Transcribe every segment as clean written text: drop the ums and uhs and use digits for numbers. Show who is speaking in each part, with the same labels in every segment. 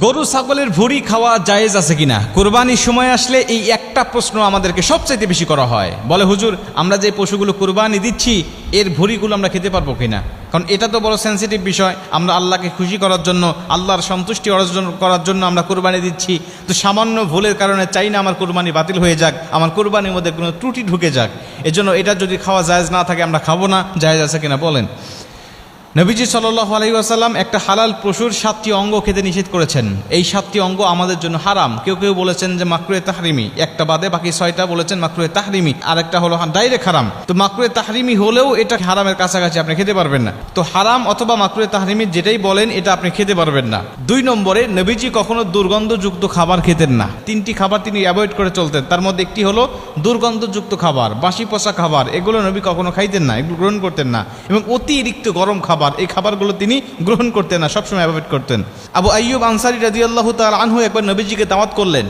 Speaker 1: গরু ছাগলের ভুঁড়ি খাওয়া জায়েজ আছে কিনা? কুরবানির সময় আসলে এই একটা প্রশ্ন আমাদেরকে সবচাইতে বেশি করা হয়। বলে, হুজুর, আমরা যে পশুগুলো কুরবানি দিচ্ছি এর ভুঁড়িগুলো আমরা খেতে পারবো কিনা? কারণ এটা তো বড় সেন্সিটিভ বিষয়। আমরা আল্লাহকে খুশি করার জন্য, আল্লাহর সন্তুষ্টি অর্জন করার জন্য আমরা কুরবানি দিচ্ছি। তো সামান্য ভুলের কারণে চাই না আমার কুরবানি বাতিল হয়ে যাক, আমার কুরবানির মধ্যে কোনো ত্রুটি ঢুকে যাক। এজন্য এটা যদি খাওয়া জায়েজ না থাকে আমরা খাবো না। জায়েজ আছে কিনা বলেন। নবীজি সাল্লাল্লাহু আলাইহি ওয়াসাল্লাম একটা হালাল পশুর 7টি অঙ্গ খেতে নিষেধ করেছেন। এই 7টি অঙ্গ আমাদের জন্য হারাম। কেউ কেউ বলেছেন যে মাকরুহে তাহরিমি, একটা বাদে বাকি 6টা বলেছেন মাকরুহে তাহরিমি, আর একটা হলো ডাইরেক্ট হারাম। তো মাকরুহে তাহরিমি হলেও এটা হারামের কাছাকাছি, আপনি খেতে পারবেন না। তো হারাম অথবা মাকরুহে তাহরিমি যেটাই বলেন এটা আপনি খেতে পারবেন না। 2 নম্বরে, নবীজি কখনো দুর্গন্ধযুক্ত খাবার খেতেন না। 3টি খাবার তিনি অ্যাভয়েড করে চলতেন। তার মধ্যে একটি হলো দুর্গন্ধযুক্ত খাবার, বাসি পচা খাবার। এগুলো নবী কখনো খাইতেন না, এগুলো গ্রহণ করতেন না। এবং অতিরিক্ত গরম খাবার, এই খাবারগুলো তিনি গ্রহণ করতেন না, সবসময় অ্যাভয়েড করতেন। আবু আইয়ুব আনসারী রাদিয়াল্লাহু তাআলা আনহু একবার নবীজিকে দাওয়াত করলেন।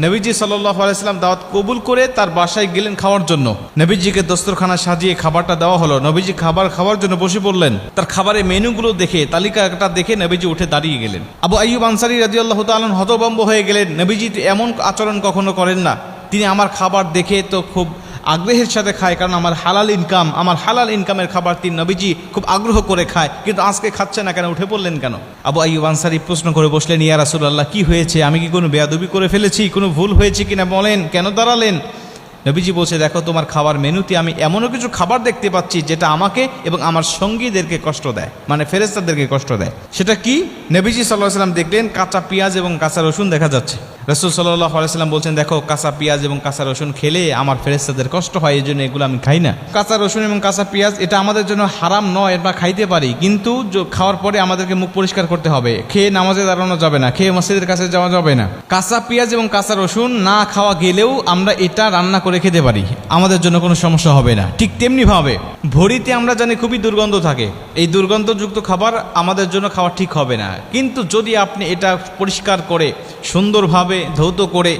Speaker 1: নবীজি সাল্লাল্লাহু আলাইহি ওয়াসাল্লাম দাওয়াত কবুল করে তার বাসায় গেলেন খাওয়ার জন্য। নবীজিকে দস্তরখানা সাজিয়ে খাবারটা দেওয়া হলো। নবীজি খাবার খাওয়ার জন্য বসে পড়লেন। তার খাবারের মেনুগুলো দেখে, তালিকাটা দেখে নবীজি উঠে দাঁড়িয়ে গেলেন। আবু আইয়ুব আনসারী রাদিয়াল্লাহু তাআলা হতভম্ব হয়ে গেলেন। নবীজি এমন আচরণ কখনো করেন না। তিনি আমার খাবার দেখে তো খুব আগ্রহের সাথে খায়, কারণ আমার হালাল ইনকামের খাবার তিনি নবীজি খুব আগ্রহ করে খায়, কিন্তু আজকে খাচ্ছে না কেন, উঠে পড়লেন কেন? আবু আইয়ুব আনসারী প্রশ্ন করে বসলেন, ইয়া রাসূলুল্লাহ, কি হয়েছে? আমি কি কোনো বেয়াদবি করে ফেলেছি? কোনো ভুল হয়েছে কিনা বলেন, কেন দাঁড়ালেন? নবীজি বলছে, দেখো, তোমার খাবার মেনুতে আমি এমনও কিছু খাবার দেখতে পাচ্ছি যেটা আমাকে এবং আমার সঙ্গীদেরকে কষ্ট দেয়, মানে ফেরেশতাদেরকে কষ্ট দেয়। সেটা কি? নবীজি সাল্লাল্লাহু আলাইহি ওয়াসাল্লাম দেখলেন কাঁচা পেঁয়াজ এবং কাঁচা রসুন দেখা যাচ্ছে। রাসূল সাল্লাল্লাহু আলাইহি ওয়াসাল্লাম বলছেন, দেখো, কাঁচা পেঁয়াজ এবং কাঁচা রসুন খেলে আমার ফেরেশতাদের কষ্ট হয়, এই জন্য এগুলো আমি খাই না। কাঁচা রসুন এবং কাঁচা পেঁয়াজ এটা আমাদের জন্য হারাম নয়, এটা খাইতে পারি, কিন্তু খাওয়ার পরে আমাদেরকে মুখ পরিষ্কার করতে হবে। খেয়ে নামাজে দাঁড়ানো যাবে না, খেয়ে মসজিদের কাছে যাওয়া যাবে না। কাঁচা পেঁয়াজ এবং কাঁচা রসুন না খাওয়া গেলেও আমরা এটা রান্না করে খেতে পারি, আমাদের জন্য কোনো সমস্যা হবে না। ঠিক তেমনি ভাবে ভুঁড়িতে আমরা জানি খুবই দুর্গন্ধ থাকে। এই দুর্গন্ধযুক্ত খাবার আমাদের জন্য খাওয়া ঠিক হবে না। কিন্তু যদি আপনি এটা পরিষ্কার করে, সুন্দরভাবে ধৌত করে,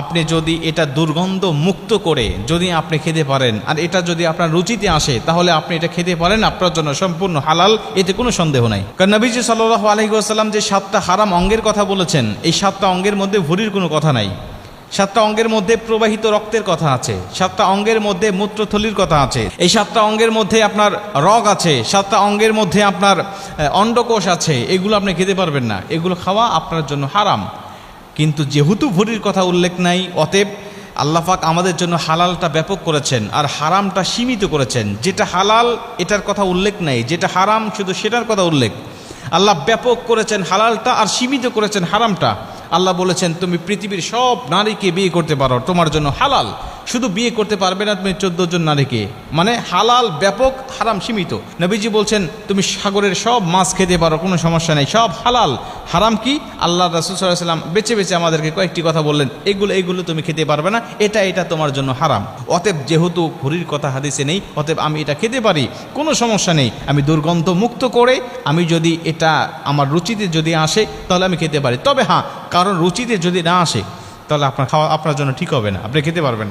Speaker 1: আপনি যদি এটা দুর্গন্ধ মুক্ত করে যদি আপনি খেতে পারেন, আর এটা যদি আপনার রুচিতে আসে, তাহলে আপনি এটা খেতে পারেন, আপনার জন্য সম্পূর্ণ হালাল, এতে কোনো সন্দেহ নাই। কারণ নবীজি সাল্লাল্লাহু আলাইহি ওয়াসাল্লাম যে 7টা হারাম অঙ্গের কথা বলেছেন, এই 7টা অঙ্গের মধ্যে ভুঁড়ির কোনো কথা নাই। 7টা অঙ্গের মধ্যে প্রবাহিত রক্তের কথা আছে, 7টা অঙ্গের মধ্যে মূত্রথলির কথা আছে, এই 7টা অঙ্গের মধ্যে আপনার রগ আছে, 7টা অঙ্গের মধ্যে আপনার অন্ডকোষ আছে। এগুলো আপনি খেতে পারবেন না, এগুলো খাওয়া আপনার জন্য হারাম। কিন্তু যেহেতু ভুঁড়ির কথা উল্লেখ নাই, অতএব আল্লাহ পাক আমাদের জন্য হালালটা ব্যাপক করেছেন আর হারামটা সীমিত করেছেন। যেটা হালাল এটার কথা উল্লেখ নাই, যেটা হারাম শুধু সেটার কথা উল্লেখ। আল্লাহ ব্যাপক করেছেন হালালটা আর সীমিত করেছেন হারামটা। আল্লাহ বলেছেন, তুমি পৃথিবীর সব নারীকে বিয়ে করতে পারো, তোমার জন্য হালাল। শুধু বিয়ে করতে পারবে না তুমি 14 জন নারীকে, মানে হালাল ব্যাপক, হারাম সীমিত। নবীজি বলছেন, তুমি সাগরের সব মাছ খেতে পারো, কোনো সমস্যা নেই, সব হালাল। হারাম কি? আল্লাহ রাসূল সাল্লাল্লাহু আলাইহি ওয়াসাল্লাম বেছে বেছে আমাদেরকে কয়েকটি কথা বললেন, এগুলো তুমি খেতে পারবে না, এটা তোমার জন্য হারাম। অতএব যেহেতু ভুঁড়ির কথা হাদিসে নেই, অতএব আমি এটা খেতে পারি, কোনো সমস্যা নেই। আমি দুর্গন্ধ মুক্ত করে, আমি যদি এটা আমার রুচিতে যদি আসে তাহলে আমি খেতে পারি। তবে হ্যাঁ, কারণ রুচিতে যদি না আসে তাহলে আপনার খাওয়া আপনার জন্য ঠিক হবে না, আপনি খেতে পারবেন না।